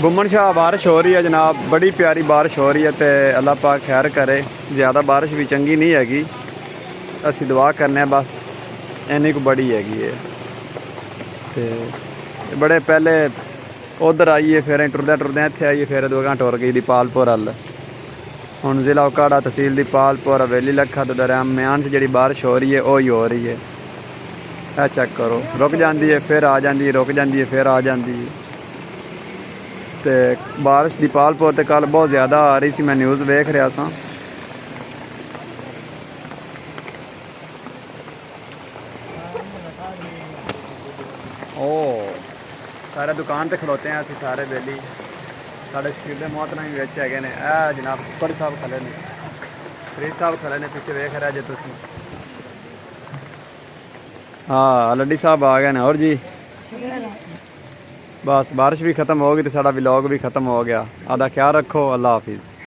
बुमन शाह बारिश हो रही है जनाब, बड़ी प्यारी बारिश हो रही है। तो अल्लाह पाक खैर करे, ज़्यादा बारिश भी चंगी नहीं हैगी। असी दुआ करने बस इन्नी को बड़ी हैगी है। तो बड़े पहले उधर आइए, फिर टुरदे टुरदे इत्थे आइए, फिर 2 घंटे टुर गई दीपालपुर अल। हुण जिला उकाड़ा तहसील दीपालपुर हवेली लखा तो दरम्यान से जी बारिश हो रही है वही हो रही है। यह चेक करो, रुक जाती है फिर आ जाती है, रुक जाती है फिर आ जाती है। तो बारिश दीपालपुर तो कल बहुत ज़्यादा आ रही थी, मैं न्यूज़ वेख रहा था। ओ सारे दुकान पर खड़ोते हैं असी सारे बेली, साढ़े शकील के मोहतरम भी बिच है ने। जनाब फरीद साहब खड़े ने, फरीद साहब खड़े ने, पिछे वेख रहे जे तुम। हाँ लड्डी साहब आ गए ने। और जी बस बारिश भी ख़त्म हो गई तो साड़ा व्लॉग भी ख़त्म हो गया। आदा ख्याल रखो, अल्लाह हाफिज़।